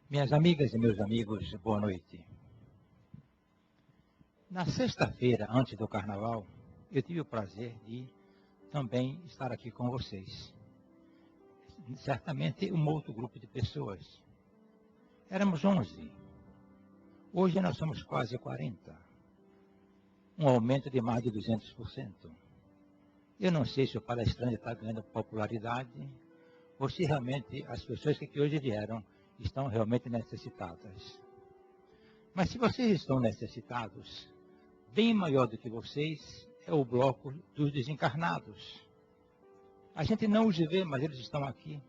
Minhas amigas e meus amigos, boa noite. Na sexta-feira, antes do carnaval, eu tive o prazer de também estar aqui com vocês. Certamente um outro grupo de pessoas. Éramos 11. Hoje nós somos quase 40. Um aumento de mais de 200%. Eu não sei se o palestrante está ganhando popularidade ou se realmente as pessoas que hoje vieram estão realmente necessitadas. Mas se vocês estão necessitados, bem maior do que vocês é o bloco dos desencarnados. A gente não os vê, mas eles estão aqui.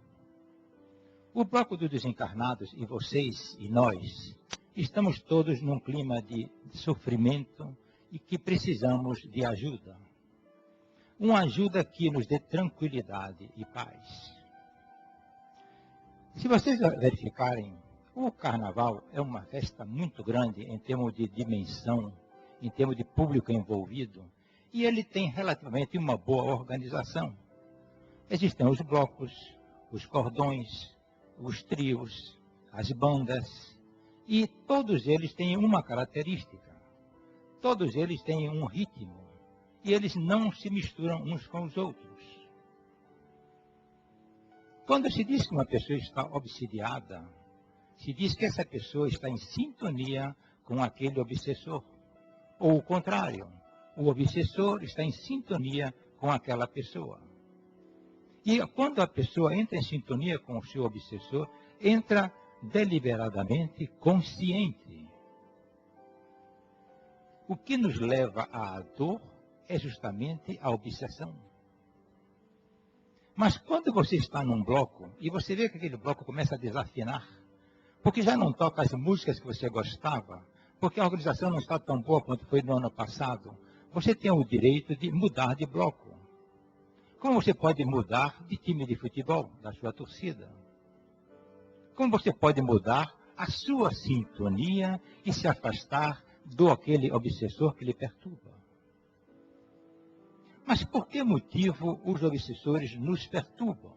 O bloco dos desencarnados, e vocês e nós, estamos todos num clima de sofrimento e que precisamos de ajuda. Uma ajuda que nos dê tranquilidade e paz. Se vocês verificarem, o carnaval é uma festa muito grande em termos de dimensão, em termos de público envolvido, e ele tem relativamente uma boa organização. Existem os blocos, os cordões, os trios, as bandas, e todos eles têm uma característica. Todos eles têm um ritmo, e eles não se misturam uns com os outros. Quando se diz que uma pessoa está obsidiada, se diz que essa pessoa está em sintonia com aquele obsessor. Ou o contrário, o obsessor está em sintonia com aquela pessoa. E quando a pessoa entra em sintonia com o seu obsessor, entra deliberadamente consciente. O que nos leva à dor é justamente a obsessão. Mas quando você está num bloco, e você vê que aquele bloco começa a desafinar, porque já não toca as músicas que você gostava, porque a organização não está tão boa quanto foi no ano passado, você tem o direito de mudar de bloco. Como você pode mudar de time de futebol, da sua torcida? Como você pode mudar a sua sintonia e se afastar do aquele obsessor que lhe perturba? Mas por que motivo os obsessores nos perturbam?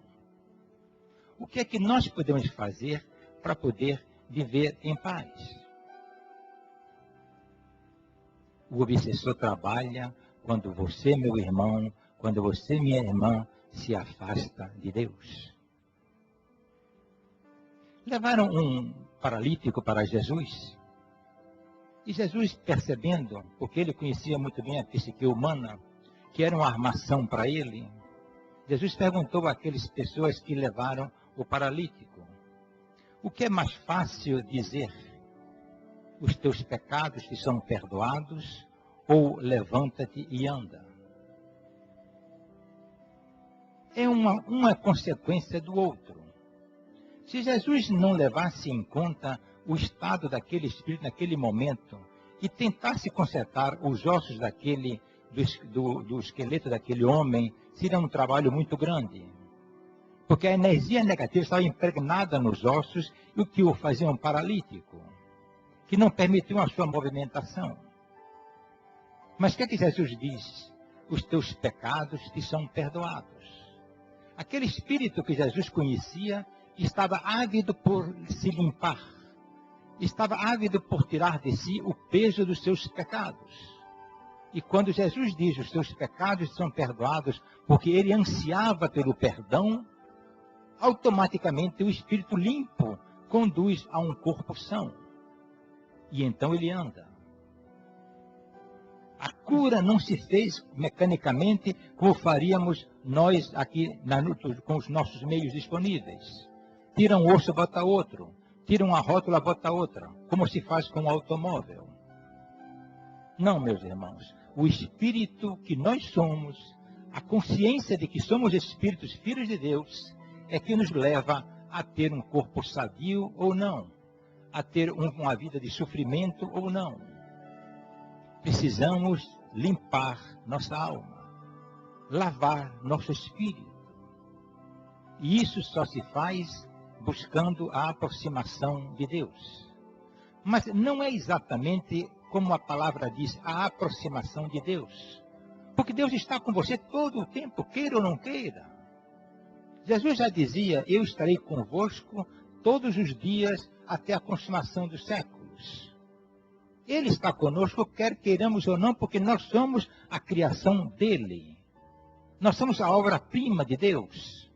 O que é que nós podemos fazer para poder viver em paz? O obsessor trabalha quando você, meu irmão, quando você, minha irmã, se afasta de Deus. Levaram um paralítico para Jesus. E Jesus, percebendo, porque ele conhecia muito bem a psique humana, que era uma armação para ele, Jesus perguntou àquelas pessoas que levaram o paralítico: o que é mais fácil dizer? Os teus pecados te são perdoados, ou levanta-te e anda? É uma consequência do outro. Se Jesus não levasse em conta o estado daquele espírito naquele momento e tentasse consertar os ossos do esqueleto daquele homem, seria um trabalho muito grande. Porque a energia negativa estava impregnada nos ossos, e o que o fazia um paralítico, que não permitiam a sua movimentação. Mas o que é que Jesus diz? Os teus pecados te são perdoados. Aquele espírito que Jesus conhecia estava ávido por se limpar. Estava ávido por tirar de si o peso dos seus pecados. E quando Jesus diz os seus pecados são perdoados, porque ele ansiava pelo perdão, automaticamente o espírito limpo conduz a um corpo são. E então ele anda. A cura não se fez mecanicamente como faríamos nós aqui com os nossos meios disponíveis. Tira um osso, bota outro. Tira uma rótula, bota outra. Como se faz com um automóvel. Não, meus irmãos. O espírito que nós somos, a consciência de que somos espíritos filhos de Deus, é que nos leva a ter um corpo sadio ou não, a ter uma vida de sofrimento ou não. Precisamos limpar nossa alma, lavar nosso espírito. E isso só se faz buscando a aproximação de Deus. Mas não é exatamente como a palavra diz, a aproximação de Deus. Porque Deus está com você todo o tempo, queira ou não queira. Jesus já dizia, eu estarei convosco todos os dias até a consumação dos séculos. Ele está conosco, quer queiramos ou não, porque nós somos a criação dele. Nós somos a obra-prima de Deus.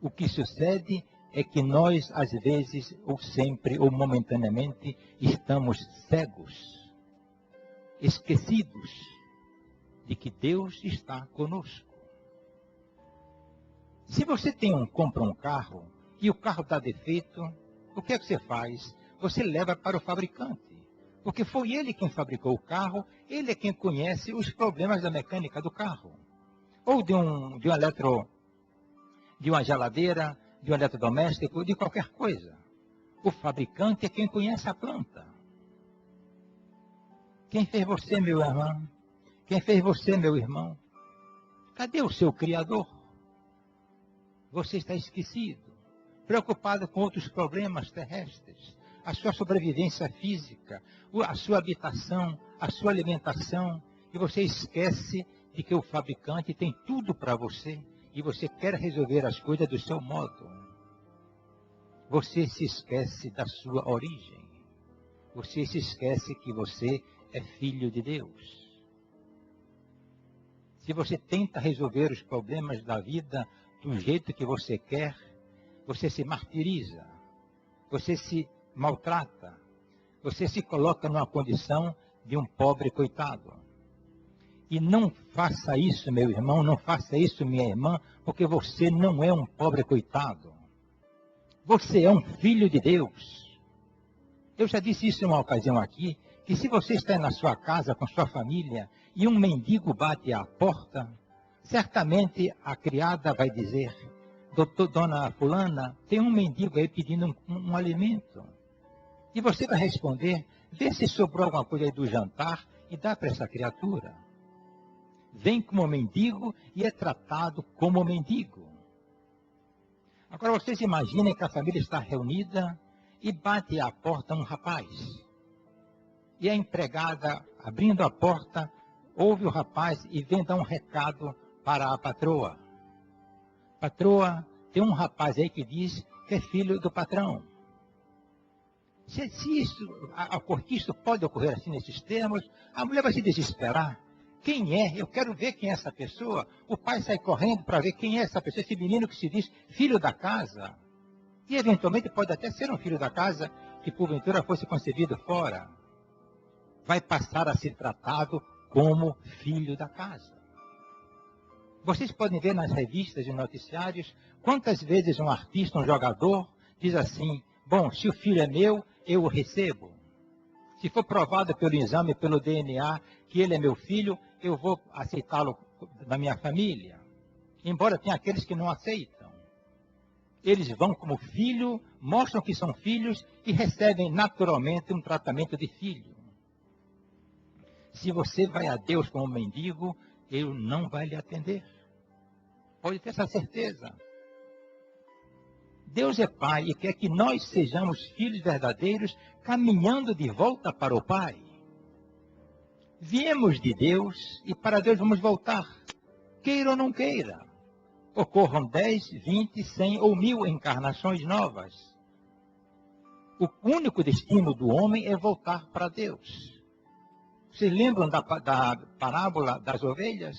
O que sucede é que nós, às vezes, ou sempre, ou momentaneamente, estamos cegos, esquecidos de que Deus está conosco. Se você compra um carro e o carro dá defeito, o que é que você faz? Você leva para o fabricante. Porque foi ele quem fabricou o carro, ele é quem conhece os problemas da mecânica do carro. Ou de uma geladeira, de um eletrodoméstico, de qualquer coisa. O fabricante é quem conhece a planta. Quem fez você, meu irmão? Quem fez você, meu irmão? Cadê o seu Criador? Você está esquecido, preocupado com outros problemas terrestres, a sua sobrevivência física, a sua habitação, a sua alimentação, e você esquece de que o fabricante tem tudo para você, e você quer resolver as coisas do seu modo. Você se esquece da sua origem. Você se esquece que você é filho de Deus. Se você tenta resolver os problemas da vida do jeito que você quer, você se martiriza, você se maltrata, você se coloca numa condição de um pobre coitado. E não faça isso, meu irmão, não faça isso, minha irmã, porque você não é um pobre coitado. Você é um filho de Deus. Eu já disse isso em uma ocasião aqui, que se você está na sua casa com sua família e um mendigo bate à porta, certamente a criada vai dizer: dona fulana, tem um mendigo aí pedindo um alimento. E você vai responder: vê se sobrou alguma coisa aí do jantar e dá para essa criatura. Vem como mendigo e é tratado como mendigo. Agora vocês imaginem que a família está reunida e bate à porta um rapaz. E a empregada, abrindo a porta, ouve o rapaz e vem dar um recado para a patroa. Patroa, tem um rapaz aí que diz que é filho do patrão. Se isso pode ocorrer assim nesses termos, a mulher vai se desesperar. Quem é? Eu quero ver quem é essa pessoa. O pai sai correndo para ver quem é essa pessoa, esse menino que se diz filho da casa. E eventualmente pode até ser um filho da casa que porventura fosse concebido fora. Vai passar a ser tratado como filho da casa. Vocês podem ver nas revistas e noticiários quantas vezes um artista, um jogador, diz assim: bom, se o filho é meu, eu o recebo. Se for provado pelo exame, pelo DNA, que ele é meu filho, eu vou aceitá-lo na minha família. Embora tenha aqueles que não aceitam. Eles vão como filho, mostram que são filhos e recebem naturalmente um tratamento de filho. Se você vai a Deus como mendigo, Ele não vai lhe atender. Pode ter essa certeza. Deus é Pai e quer que nós sejamos filhos verdadeiros, caminhando de volta para o Pai. Viemos de Deus e para Deus vamos voltar, queira ou não queira. Ocorram 10, 20, 100 ou 1000 encarnações novas. O único destino do homem é voltar para Deus. Vocês lembram da parábola das ovelhas?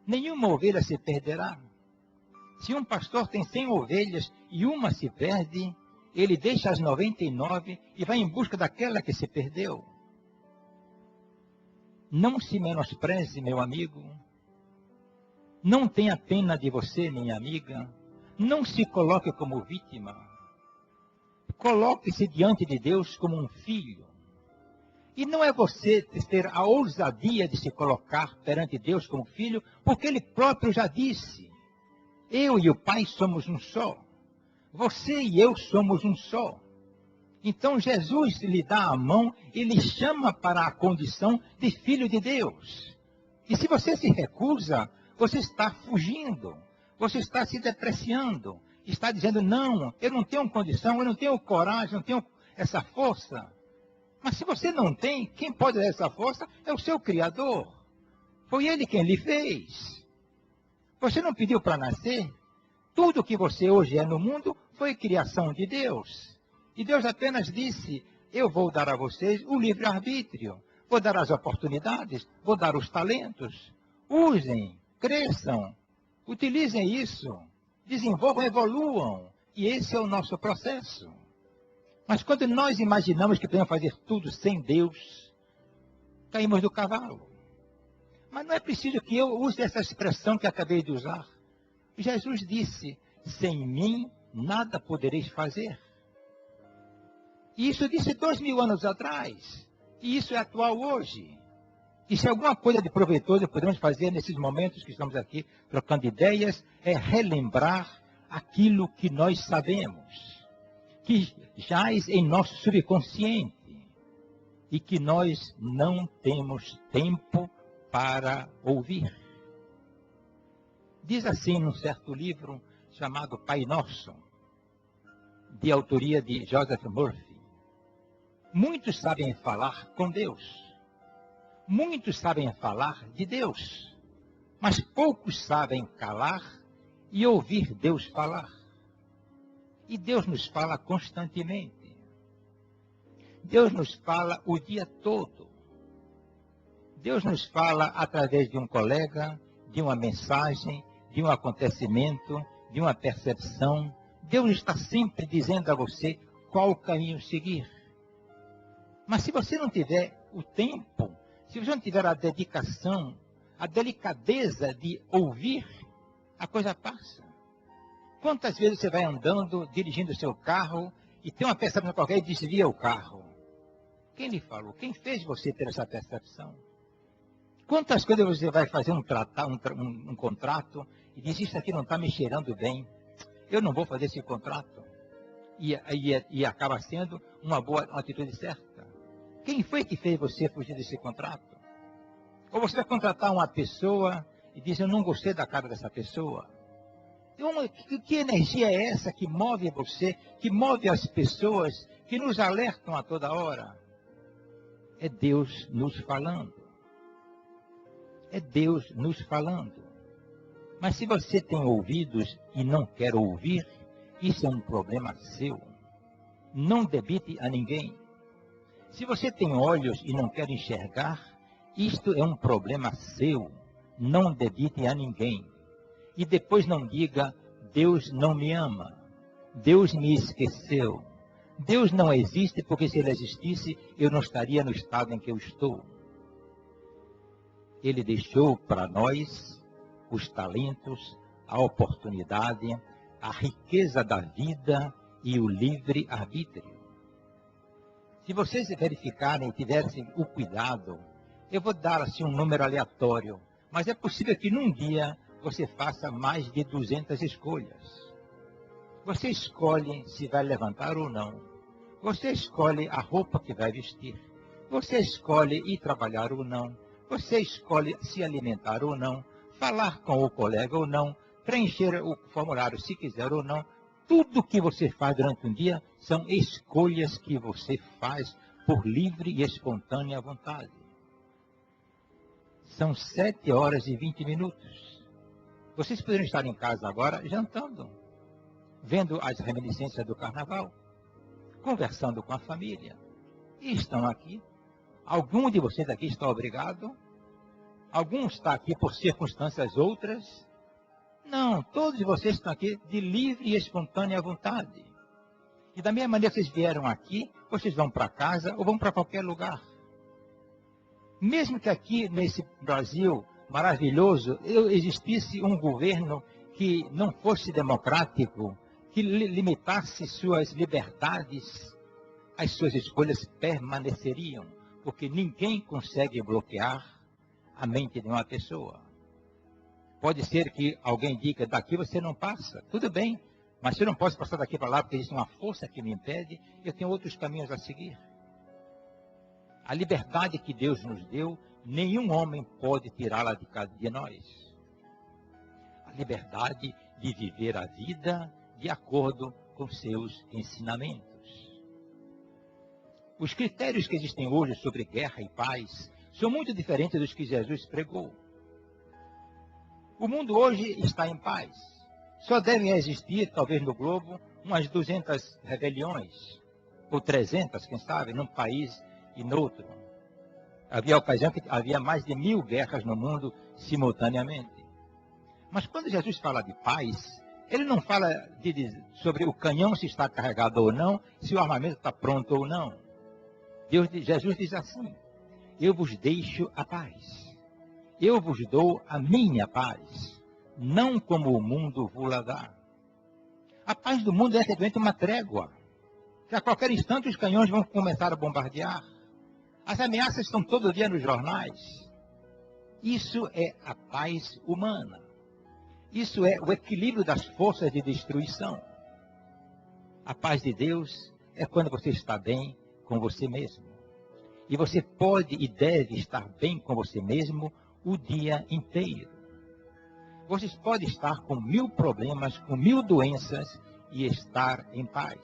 Nenhuma ovelha se perderá. Se um pastor tem 100 ovelhas e uma se perde, ele deixa as 99 e vai em busca daquela que se perdeu. Não se menospreze, meu amigo. Não tenha pena de você, minha amiga. Não se coloque como vítima. Coloque-se diante de Deus como um filho. E não é você ter a ousadia de se colocar perante Deus como filho, porque Ele próprio já disse: eu e o Pai somos um só. Você e eu somos um só. Então Jesus lhe dá a mão e lhe chama para a condição de filho de Deus. E se você se recusa, você está fugindo, você está se depreciando, está dizendo: não, eu não tenho condição, eu não tenho coragem, eu não tenho essa força. Mas se você não tem, quem pode dar essa força é o seu Criador. Foi Ele quem lhe fez. Você não pediu para nascer? Tudo que você hoje é no mundo foi criação de Deus. E Deus apenas disse, eu vou dar a vocês o livre-arbítrio, vou dar as oportunidades, vou dar os talentos. Usem, cresçam, utilizem isso, desenvolvam, evoluam. E esse é o nosso processo. Mas quando nós imaginamos que podemos fazer tudo sem Deus, caímos do cavalo. Mas não é preciso que eu use essa expressão que acabei de usar. Jesus disse, sem mim nada podereis fazer. E isso disse 2000 anos atrás. E isso é atual hoje. E se alguma coisa de proveitoso podemos fazer nesses momentos que estamos aqui trocando ideias, é relembrar aquilo que nós sabemos, que jaz em nosso subconsciente e que nós não temos tempo para ouvir. Diz assim num certo livro chamado Pai Nosso, de autoria de Joseph Murphy. Muitos sabem falar com Deus. Muitos sabem falar de Deus. Mas poucos sabem calar e ouvir Deus falar. E Deus nos fala constantemente. Deus nos fala o dia todo. Deus nos fala através de um colega, de uma mensagem, de um acontecimento, de uma percepção. Deus está sempre dizendo a você qual o caminho seguir. Mas se você não tiver o tempo, se você não tiver a dedicação, a delicadeza de ouvir, a coisa passa. Quantas vezes você vai andando, dirigindo o seu carro, e tem uma percepção qualquer e desvia o carro? Quem lhe falou? Quem fez você ter essa percepção? Quantas coisas você vai fazer um contrato e diz, isso aqui não está me cheirando bem, eu não vou fazer esse contrato. E acaba sendo uma atitude certa. Quem foi que fez você fugir desse contrato? Ou você vai contratar uma pessoa e diz, eu não gostei da cara dessa pessoa. Então, que energia é essa que move você, que move as pessoas, que nos alertam a toda hora? É Deus nos falando. É Deus nos falando. Mas se você tem ouvidos e não quer ouvir, isso é um problema seu. Não debite a ninguém. Se você tem olhos e não quer enxergar, isto é um problema seu. Não debite a ninguém. E depois não diga, Deus não me ama. Deus me esqueceu. Deus não existe porque se ele existisse, eu não estaria no estado em que eu estou. Ele deixou para nós os talentos, a oportunidade, a riqueza da vida e o livre-arbítrio. Se vocês verificarem e tivessem o cuidado, eu vou dar assim um número aleatório, mas é possível que num dia você faça mais de 200 escolhas. Você escolhe se vai levantar ou não. Você escolhe a roupa que vai vestir. Você escolhe ir trabalhar ou não. Você escolhe se alimentar ou não, falar com o colega ou não, preencher o formulário se quiser ou não. Tudo que você faz durante um dia são escolhas que você faz por livre e espontânea vontade. São 7 horas e 20 minutos. Vocês poderiam estar em casa agora jantando, vendo as reminiscências do carnaval, conversando com a família. E estão aqui. Algum de vocês aqui está obrigado? Algum está aqui por circunstâncias outras? Não, todos vocês estão aqui de livre e espontânea vontade. E da mesma maneira que vocês vieram aqui, vocês vão para casa ou vão para qualquer lugar. Mesmo que aqui nesse Brasil maravilhoso existisse um governo que não fosse democrático, que limitasse suas liberdades, as suas escolhas permaneceriam, porque ninguém consegue bloquear a mente de uma pessoa. Pode ser que alguém diga, daqui você não passa, tudo bem, mas se eu não posso passar daqui para lá porque existe uma força que me impede, eu tenho outros caminhos a seguir. A liberdade que Deus nos deu, nenhum homem pode tirá-la de cada de nós. A liberdade de viver a vida de acordo com seus ensinamentos. Os critérios que existem hoje sobre guerra e paz são muito diferentes dos que Jesus pregou. O mundo hoje está em paz. Só devem existir, talvez no globo, umas 200 rebeliões, ou 300, quem sabe, num país e no outro. Havia ocasião que havia mais de 1000 guerras no mundo simultaneamente. Mas quando Jesus fala de paz, ele não fala sobre o canhão se está carregado ou não, se o armamento está pronto ou não. Jesus diz assim: eu vos deixo a paz. Eu vos dou a minha paz, não como o mundo vos dá. A paz do mundo é simplesmente uma trégua, que a qualquer instante os canhões vão começar a bombardear. As ameaças estão todo dia nos jornais. Isso é a paz humana. Isso é o equilíbrio das forças de destruição. A paz de Deus é quando você está bem com você mesmo. E você pode e deve estar bem com você mesmo o dia inteiro. Vocês podem estar com 1000 problemas, com 1000 doenças e estar em paz.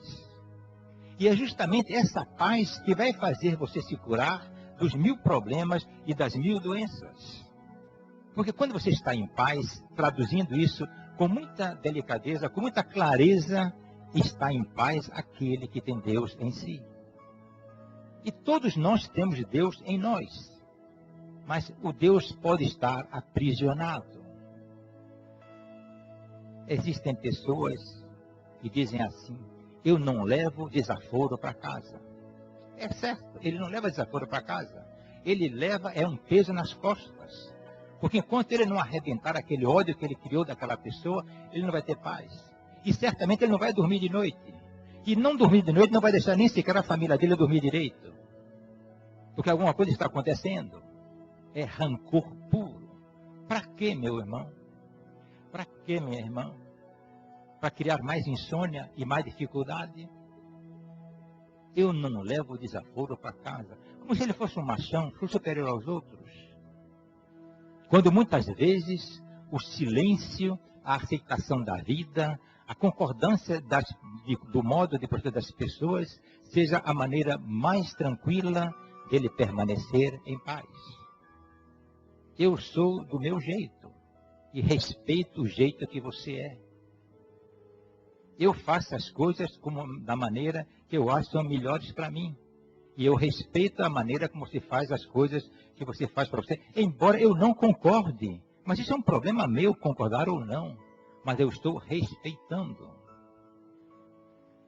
E é justamente essa paz que vai fazer você se curar dos 1000 problemas e das 1000 doenças. Porque quando você está em paz, traduzindo isso com muita delicadeza, com muita clareza, está em paz aquele que tem Deus em si. E todos nós temos Deus em nós. Mas o Deus pode estar aprisionado. Existem pessoas que dizem assim: eu não levo desaforo para casa. É certo, ele não leva desaforo para casa. Ele leva um peso nas costas. Porque enquanto ele não arrebentar aquele ódio que ele criou daquela pessoa, ele não vai ter paz. E certamente ele não vai dormir de noite. E não dormir de noite não vai deixar nem sequer a família dele dormir direito. Porque alguma coisa está acontecendo. É rancor puro. Para quê, meu irmão? Para quê, minha irmã? Para criar mais insônia e mais dificuldade? Eu não levo desaforo para casa. Como se ele fosse um machão, fosse superior aos outros. Quando muitas vezes o silêncio, a aceitação da vida, a concordância do modo de proceder das pessoas, seja a maneira mais tranquila dele permanecer em paz. Eu sou do meu jeito e respeito o jeito que você é. Eu faço as coisas da maneira que eu acho são melhores para mim. E eu respeito a maneira como você faz as coisas que você faz para você, embora eu não concorde. Mas isso é um problema meu, concordar ou não. Mas eu estou respeitando.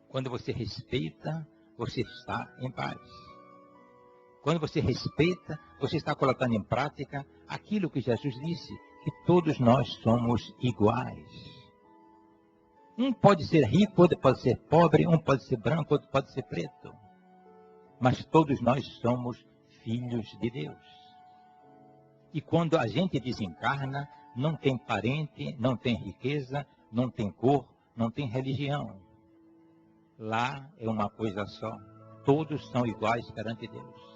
Quando você respeita, você está em paz. Quando você respeita, você está colocando em prática aquilo que Jesus disse, que todos nós somos iguais. Um pode ser rico, outro pode ser pobre, um pode ser branco, outro pode ser preto. Mas todos nós somos filhos de Deus. E quando a gente desencarna, não tem parente, não tem riqueza, não tem cor, não tem religião. Lá é uma coisa só. Todos são iguais perante Deus.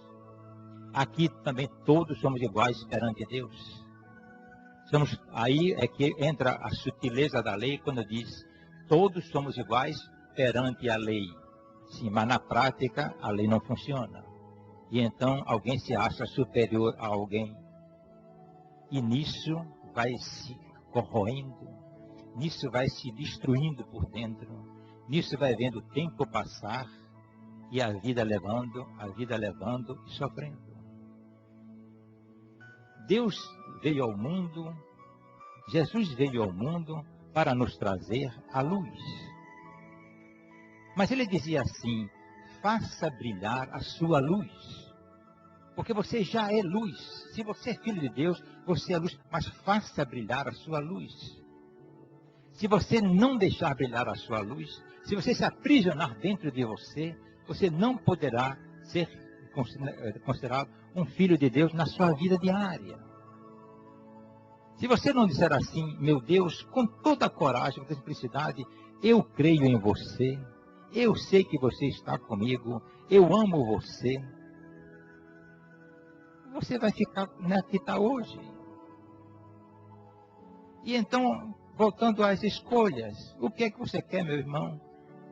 Aqui também todos somos iguais perante Deus. Aí é que entra a sutileza da lei quando diz: todos somos iguais perante a lei. Sim, mas na prática a lei não funciona. E então alguém se acha superior a alguém. E nisso vai se corroendo, nisso vai se destruindo por dentro, nisso vai vendo o tempo passar e a vida levando e sofrendo. Deus veio ao mundo, Jesus veio ao mundo para nos trazer a luz. Mas ele dizia assim: faça brilhar a sua luz. Porque você já é luz. Se você é filho de Deus, você é luz. Mas faça brilhar a sua luz. Se você não deixar brilhar a sua luz, se você se aprisionar dentro de você, você não poderá ser considerado um filho de Deus na sua vida diária. Se você não disser assim: meu Deus, com toda a coragem, com simplicidade, eu creio em você, eu sei que você está comigo, eu amo você, você vai ficar que está hoje. E então, voltando às escolhas, o que é que você quer, meu irmão?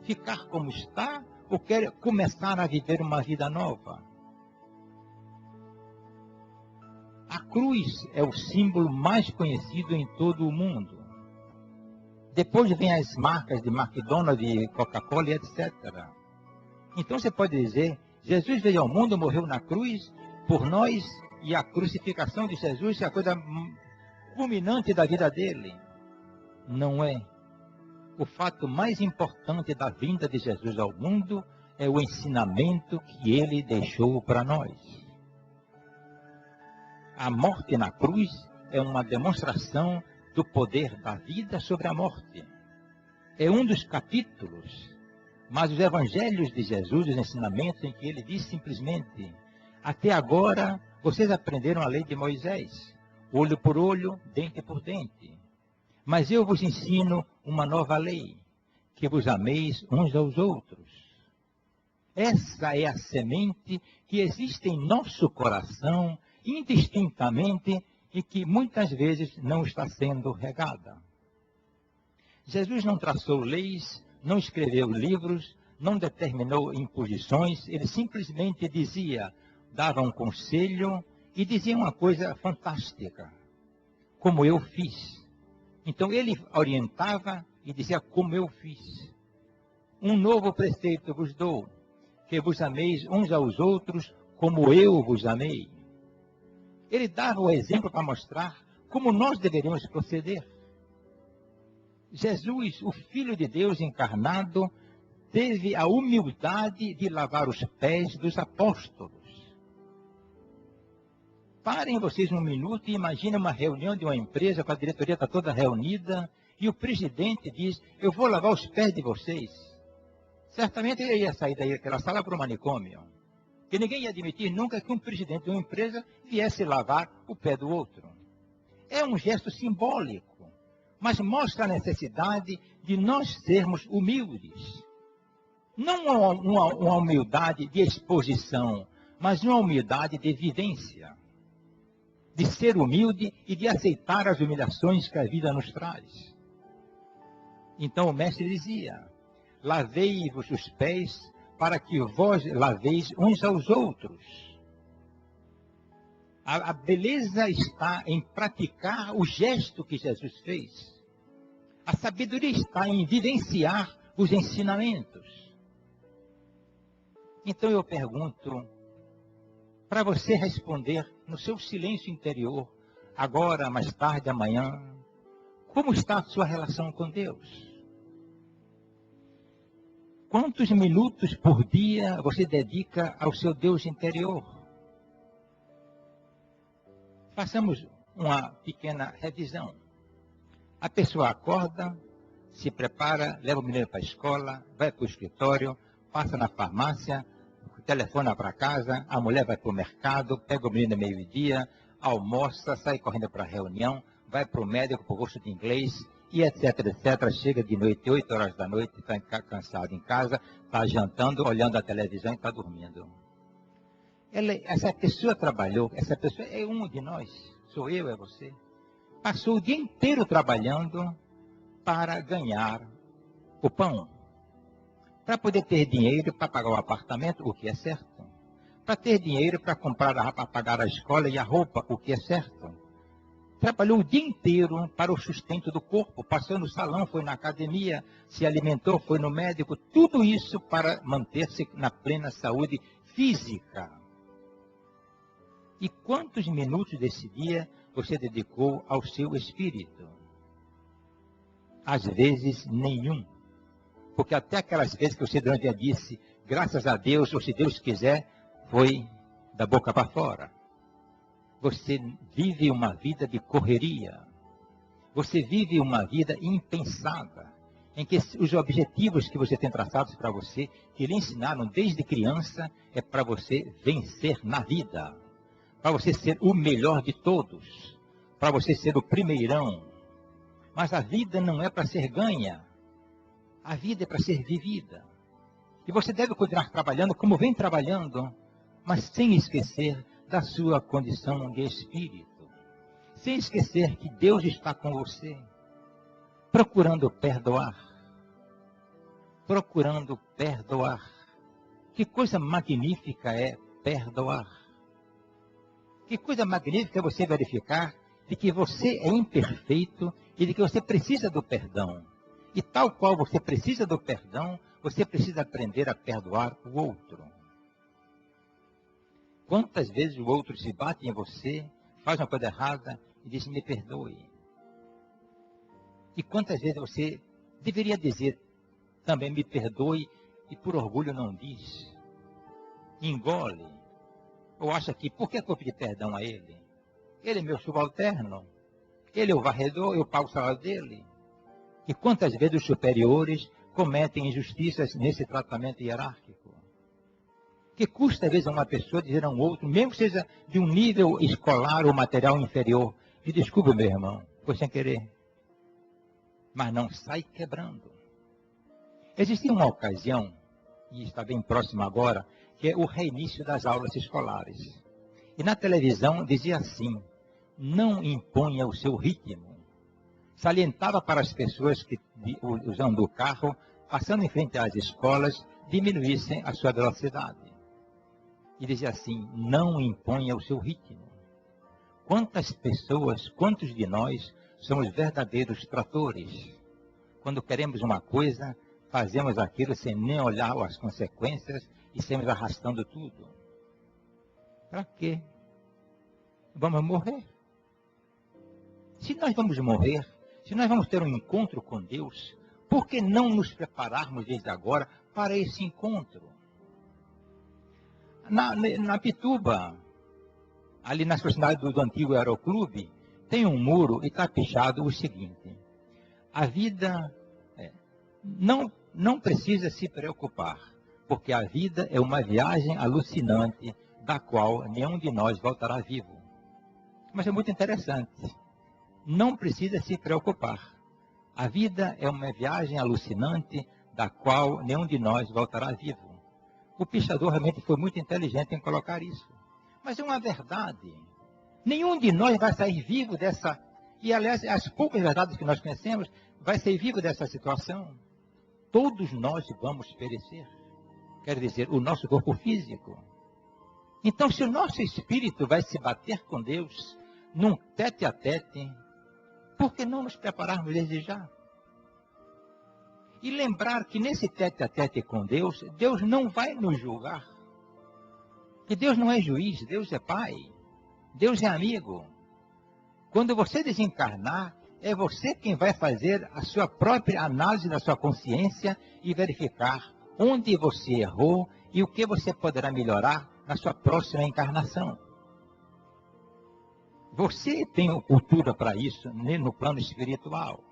Ficar como está ou quer começar a viver uma vida nova? A cruz é o símbolo mais conhecido em todo o mundo. Depois vem as marcas de McDonald's, de Coca-Cola e etc. Então você pode dizer, Jesus veio ao mundo, morreu na cruz por nós, e a crucificação de Jesus é a coisa culminante da vida dele. Não é. O fato mais importante da vinda de Jesus ao mundo é o ensinamento que ele deixou para nós. A morte na cruz é uma demonstração do poder da vida sobre a morte. É um dos capítulos, mas os evangelhos de Jesus, os ensinamentos em que ele diz simplesmente, até agora vocês aprenderam a lei de Moisés, olho por olho, dente por dente. Mas eu vos ensino uma nova lei, que vos ameis uns aos outros. Essa é a semente que existe em nosso coração, indistintamente, e que muitas vezes não está sendo regada. Jesus não traçou leis, não escreveu livros, não determinou imposições, ele simplesmente dizia, dava um conselho e dizia uma coisa fantástica, como eu fiz. Então ele orientava e dizia como eu fiz. Um novo preceito vos dou, que vos ameis uns aos outros como eu vos amei. Ele dava o exemplo para mostrar como nós deveríamos proceder. Jesus, o Filho de Deus encarnado, teve a humildade de lavar os pés dos apóstolos. Parem vocês um minuto e imaginem uma reunião de uma empresa, com a diretoria está toda reunida, e o presidente diz, eu vou lavar os pés de vocês. Certamente ele ia sair daquela sala para o manicômio. Porque ninguém ia admitir nunca que um presidente de uma empresa viesse lavar o pé do outro. É um gesto simbólico, mas mostra a necessidade de nós sermos humildes. Não uma humildade de exposição, mas uma humildade de vivência. De ser humilde e de aceitar as humilhações que a vida nos traz. Então o mestre dizia, lavei-vos os pés para que vós laveis uns aos outros. A beleza está em praticar o gesto que Jesus fez. A sabedoria está em vivenciar os ensinamentos. Então eu pergunto, para você responder no seu silêncio interior, agora, mais tarde, amanhã, como está a sua relação com Deus? Quantos minutos por dia você dedica ao seu Deus interior? Façamos uma pequena revisão. A pessoa acorda, se prepara, leva o menino para a escola, vai para o escritório, passa na farmácia, telefona para casa, a mulher vai para o mercado, pega o menino ao meio-dia, almoça, sai correndo para a reunião, vai para o médico, para o curso de inglês, e etc, etc. Chega de noite, 8 horas da noite, está cansado em casa, está jantando, olhando a televisão e está dormindo. Essa pessoa trabalhou, essa pessoa é um de nós, sou eu, é você. Passou o dia inteiro trabalhando para ganhar o pão. Para poder ter dinheiro para pagar o apartamento, o que é certo. Para ter dinheiro para comprar, para pagar a escola e a roupa, o que é certo. Trabalhou o dia inteiro para o sustento do corpo, passou no salão, foi na academia, se alimentou, foi no médico, tudo isso para manter-se na plena saúde física. E quantos minutos desse dia você dedicou ao seu espírito? Às vezes, nenhum. Porque até aquelas vezes que você durante o dia disse, graças a Deus, ou se Deus quiser, foi da boca para fora. Você vive uma vida de correria. Você vive uma vida impensada, em que os objetivos que você tem traçados para você, que lhe ensinaram desde criança, é para você vencer na vida. Para você ser o melhor de todos. Para você ser o primeirão. Mas a vida não é para ser ganha. A vida é para ser vivida. E você deve continuar trabalhando como vem trabalhando, mas sem esquecer da sua condição de espírito. Sem esquecer que Deus está com você, procurando perdoar. Procurando perdoar. Que coisa magnífica é perdoar. Que coisa magnífica é você verificar de que você é imperfeito e de que você precisa do perdão. E tal qual você precisa do perdão, você precisa aprender a perdoar o outro. Quantas vezes o outro se bate em você, faz uma coisa errada e diz, me perdoe. E quantas vezes você deveria dizer, também me perdoe, e por orgulho não diz. Engole. Ou acha que, por que eu vou pedir perdão a ele? Ele é meu subalterno. Ele é o varredor, eu pago o salário dele. E quantas vezes os superiores cometem injustiças nesse tratamento hierárquico? Que custa, às vezes, a uma pessoa dizer a um outro, mesmo que seja de um nível escolar ou material inferior, me desculpe, meu irmão, foi sem querer. Mas não sai quebrando. Existia uma ocasião, e está bem próximo agora, que é o reinício das aulas escolares. E na televisão dizia assim, não imponha o seu ritmo. Salientava para as pessoas que, usando o carro, passando em frente às escolas, diminuíssem a sua velocidade. E dizia assim, não imponha o seu ritmo. Quantas pessoas, quantos de nós somos verdadeiros tratores? Quando queremos uma coisa, fazemos aquilo sem nem olhar as consequências e saímos arrastando tudo. Para quê? Vamos morrer. Se nós vamos morrer, se nós vamos ter um encontro com Deus, por que não nos prepararmos desde agora para esse encontro? Na Pituba, ali na proximidade do antigo aeroclube, tem um muro e está pichado o seguinte, a vida não precisa se preocupar, porque a vida é uma viagem alucinante, da qual nenhum de nós voltará vivo. Mas é muito interessante. Não precisa se preocupar. A vida é uma viagem alucinante, da qual nenhum de nós voltará vivo. O pichador realmente foi muito inteligente em colocar isso. Mas é uma verdade. Nenhum de nós vai sair vivo dessa... E, aliás, as poucas verdades que nós conhecemos, vai sair vivo dessa situação. Todos nós vamos perecer. Quer dizer, o nosso corpo físico. Então, se o nosso espírito vai se bater com Deus, num tete-a-tete, por que não nos prepararmos desde já? E lembrar que nesse tete-a-tete com Deus, Deus não vai nos julgar. Que Deus não é juiz, Deus é pai. Deus é amigo. Quando você desencarnar, é você quem vai fazer a sua própria análise da sua consciência e verificar onde você errou e o que você poderá melhorar na sua próxima encarnação. Você tem cultura para isso no plano espiritual.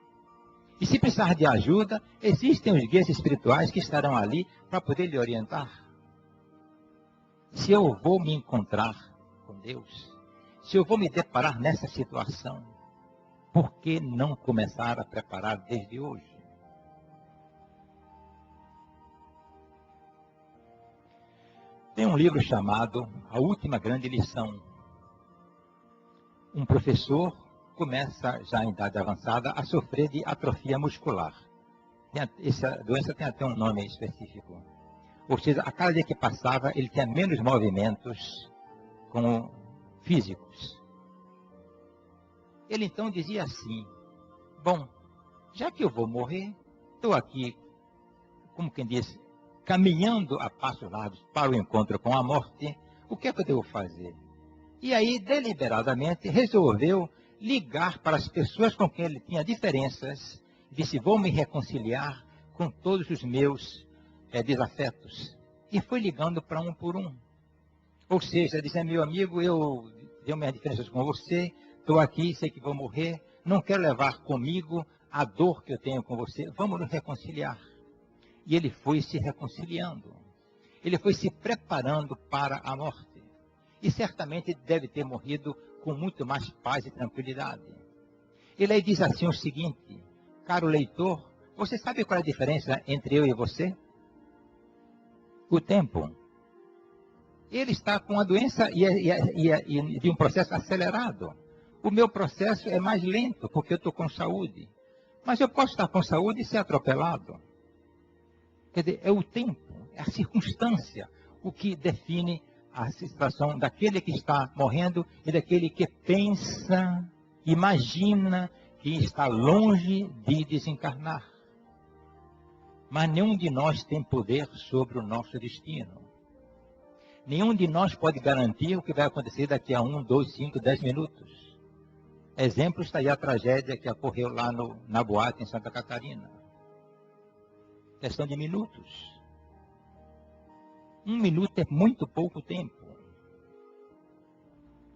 E se precisar de ajuda, existem os guias espirituais que estarão ali para poder lhe orientar. Se eu vou me encontrar com Deus, se eu vou me deparar nessa situação, por que não começar a preparar desde hoje? Tem um livro chamado A Última Grande Lição. Um professor começa, já em idade avançada, a sofrer de atrofia muscular. Essa doença tem até um nome específico. Ou seja, a cada dia que passava, ele tinha menos movimentos como físicos. Ele então dizia assim, bom, já que eu vou morrer, estou aqui, como quem diz, caminhando a passos largos para o encontro com a morte, o que é que eu devo fazer? E aí, deliberadamente, resolveu ligar para as pessoas com quem ele tinha diferenças, disse, vou me reconciliar com todos os meus desafetos. E foi ligando para um por um. Ou seja, dizendo, meu amigo, eu tenho minhas diferenças com você, estou aqui, sei que vou morrer, não quero levar comigo a dor que eu tenho com você, vamos nos reconciliar. E ele foi se reconciliando. Ele foi se preparando para a morte. E certamente deve ter morrido com muito mais paz e tranquilidade. Ele aí diz assim o seguinte, caro leitor, você sabe qual é a diferença entre eu e você? O tempo. Ele está com a doença e de um processo acelerado. O meu processo é mais lento, porque eu estou com saúde. Mas eu posso estar com saúde e ser atropelado. Quer dizer, é o tempo, é a circunstância, o que define a situação daquele que está morrendo e daquele que pensa, imagina que está longe de desencarnar. Mas nenhum de nós tem poder sobre o nosso destino. Nenhum de nós pode garantir o que vai acontecer daqui a 1, 2, 5, 10 minutos. Exemplo está aí a tragédia que ocorreu lá na boate em Santa Catarina. Questão de minutos. 1 minuto é muito pouco tempo.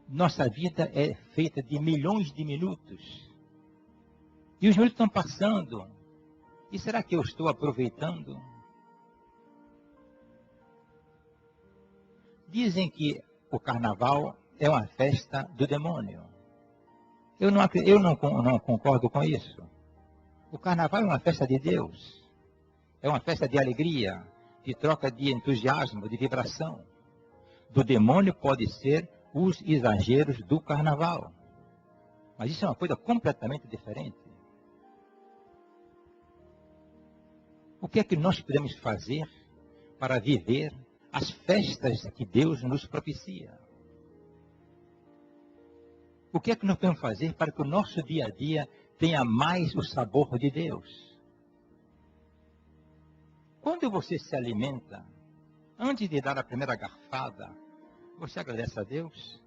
Nossa vida é feita de milhões de minutos. E os minutos estão passando. E será que eu estou aproveitando? Dizem que o carnaval é uma festa do demônio. Eu não concordo com isso. O carnaval é uma festa de Deus. É uma festa de alegria, de troca de entusiasmo, de vibração. Do demônio pode ser os exageros do carnaval. Mas isso é uma coisa completamente diferente. O que é que nós podemos fazer para viver as festas que Deus nos propicia? O que é que nós podemos fazer para que o nosso dia a dia tenha mais o sabor de Deus? Quando você se alimenta, antes de dar a primeira garfada, você agradece a Deus?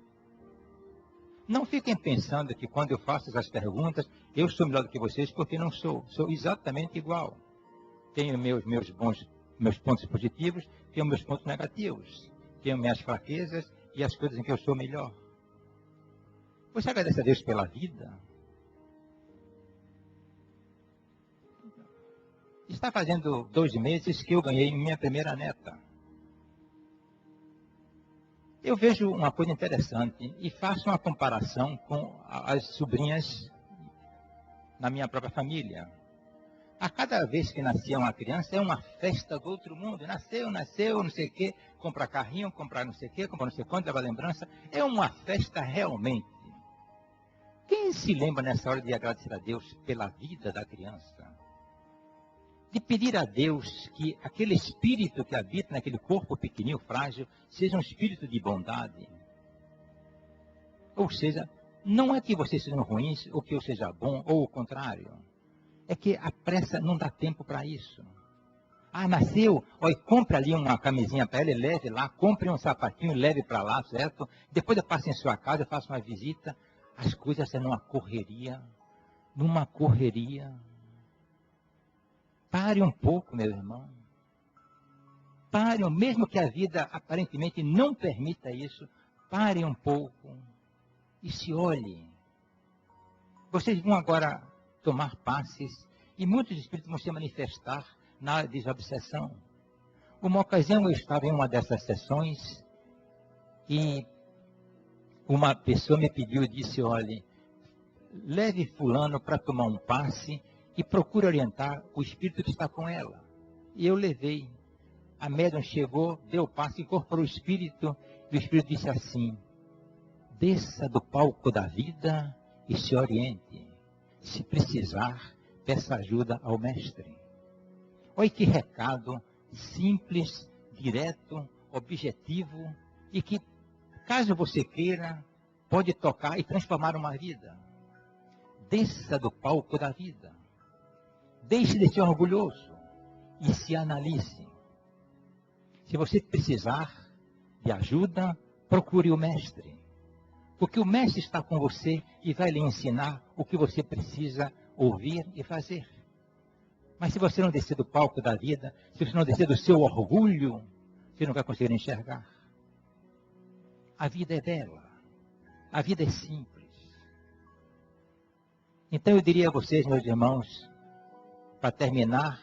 Não fiquem pensando que quando eu faço essas perguntas, eu sou melhor do que vocês, porque não sou. Sou exatamente igual. Tenho meus pontos positivos, tenho meus pontos negativos. Tenho minhas fraquezas e as coisas em que eu sou melhor. Você agradece a Deus pela vida? Está fazendo 2 meses que eu ganhei minha primeira neta. Eu vejo uma coisa interessante e faço uma comparação com as sobrinhas na minha própria família. A cada vez que nascia uma criança, é uma festa do outro mundo. Nasceu, não sei o quê, compra carrinho, compra não sei o quê, compra não sei quanto, leva lembrança. É uma festa realmente. Quem se lembra nessa hora de agradecer a Deus pela vida da criança? De pedir a Deus que aquele espírito que habita naquele corpo pequenininho, frágil, seja um espírito de bondade. Ou seja, não é que vocês sejam ruins, ou que eu seja bom, ou o contrário. É que a pressa não dá tempo para isso. Ah, nasceu, olha, compre ali uma camisinha para ela e leve lá, compre um sapatinho e leve para lá, certo? Depois eu passo em sua casa, eu faço uma visita. As coisas são numa correria. Pare um pouco, meu irmão. Pare, mesmo que a vida aparentemente não permita isso, pare um pouco e se olhe. Vocês vão agora tomar passes e muitos espíritos vão se manifestar na desobsessão. Uma ocasião eu estava em uma dessas sessões e uma pessoa me pediu, disse, olhe, leve fulano para tomar um passe e procure orientar o espírito que está com ela. E eu levei. A médium chegou, deu o passe, incorporou o espírito, e o espírito disse assim, desça do palco da vida e se oriente. Se precisar, peça ajuda ao mestre. Olha que recado simples, direto, objetivo, e que, caso você queira, pode tocar e transformar uma vida. Desça do palco da vida. Deixe de ser orgulhoso e se analise. Se você precisar de ajuda, procure o mestre. Porque o mestre está com você e vai lhe ensinar o que você precisa ouvir e fazer. Mas se você não descer do palco da vida, se você não descer do seu orgulho, você não vai conseguir enxergar. A vida é bela. A vida é simples. Então eu diria a vocês, meus irmãos, para terminar,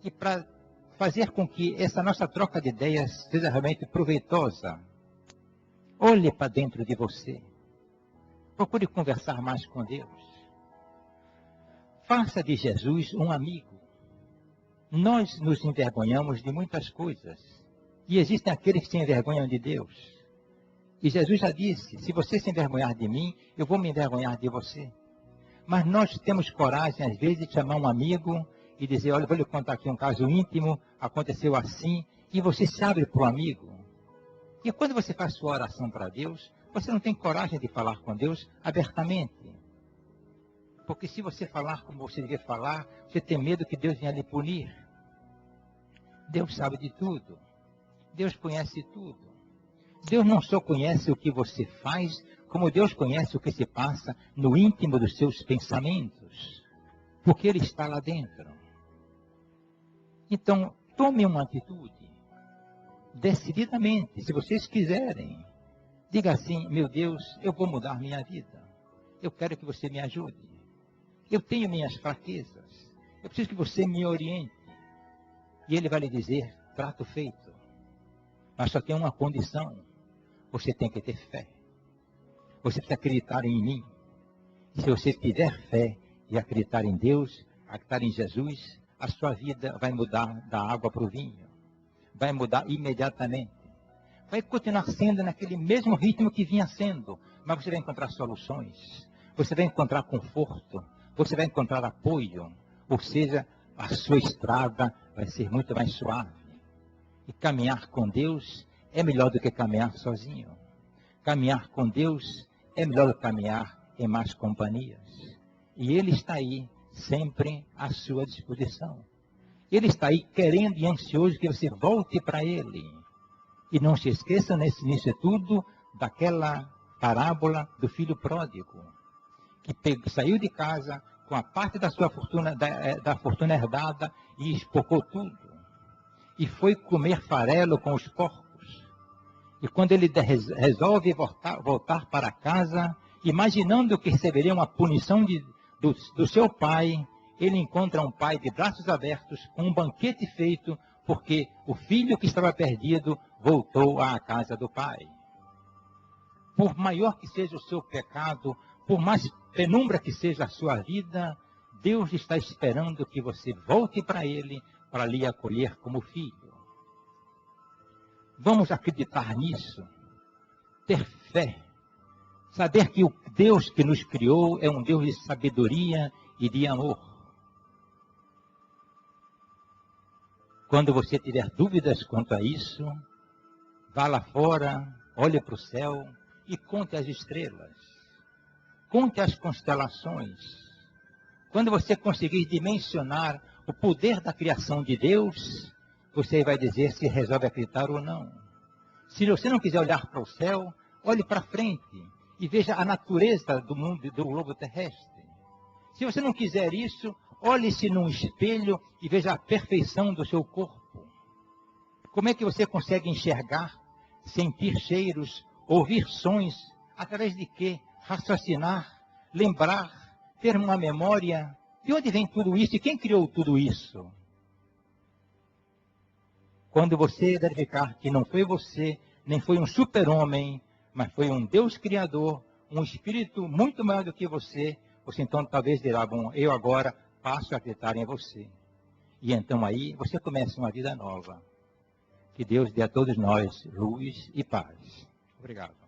e para fazer com que essa nossa troca de ideias seja realmente proveitosa, olhe para dentro de você. Procure conversar mais com Deus. Faça de Jesus um amigo. Nós nos envergonhamos de muitas coisas. E existem aqueles que se envergonham de Deus. E Jesus já disse, se você se envergonhar de mim, eu vou me envergonhar de você. Mas nós temos coragem, às vezes, de chamar um amigo e dizer, olha, vou lhe contar aqui um caso íntimo, aconteceu assim, e você se abre para o amigo. E quando você faz sua oração para Deus, você não tem coragem de falar com Deus abertamente. Porque se você falar como você devia falar, você tem medo que Deus venha lhe punir. Deus sabe de tudo. Deus conhece tudo. Deus não só conhece o que você faz, como Deus conhece o que se passa no íntimo dos seus pensamentos. Porque Ele está lá dentro. Então, tome uma atitude. Decididamente, se vocês quiserem. Diga assim, meu Deus, eu vou mudar minha vida. Eu quero que você me ajude. Eu tenho minhas fraquezas. Eu preciso que você me oriente. E Ele vai lhe dizer, trato feito. Mas só tem uma condição. Você tem que ter fé. Você precisa acreditar em mim. E se você tiver fé e acreditar em Deus, acreditar em Jesus, a sua vida vai mudar da água para o vinho. Vai mudar imediatamente. Vai continuar sendo naquele mesmo ritmo que vinha sendo. Mas você vai encontrar soluções. Você vai encontrar conforto. Você vai encontrar apoio. Ou seja, a sua estrada vai ser muito mais suave. E caminhar com Deus é melhor do que caminhar sozinho. Caminhar com Deus é melhor do que caminhar em más companhias. E Ele está aí, sempre à sua disposição. Ele está aí querendo e ansioso que você volte para Ele. E não se esqueça nisso tudo daquela parábola do filho pródigo, que saiu de casa com a parte da sua fortuna, da fortuna herdada e espocou tudo. E foi comer farelo com os porcos. E quando ele resolve voltar para casa, imaginando que receberia uma punição do seu pai, ele encontra um pai de braços abertos, com um banquete feito, porque o filho que estava perdido voltou à casa do pai. Por maior que seja o seu pecado, por mais penumbra que seja a sua vida, Deus está esperando que você volte para Ele, para lhe acolher como filho. Vamos acreditar nisso, ter fé, saber que o Deus que nos criou é um Deus de sabedoria e de amor. Quando você tiver dúvidas quanto a isso, vá lá fora, olhe para o céu e conte as estrelas, conte as constelações. Quando você conseguir dimensionar o poder da criação de Deus, você vai dizer se resolve acreditar ou não. Se você não quiser olhar para o céu, olhe para frente e veja a natureza do mundo, do globo terrestre. Se você não quiser isso, olhe-se num espelho e veja a perfeição do seu corpo. Como é que você consegue enxergar, sentir cheiros, ouvir sons, através de quê? Raciocinar, lembrar, ter uma memória. De onde vem tudo isso e quem criou tudo isso? Quando você verificar que não foi você, nem foi um super-homem, mas foi um Deus Criador, um Espírito muito maior do que você então talvez dirá, bom, eu agora passo a acreditar em você. E então aí você começa uma vida nova. Que Deus dê a todos nós luz e paz. Obrigado.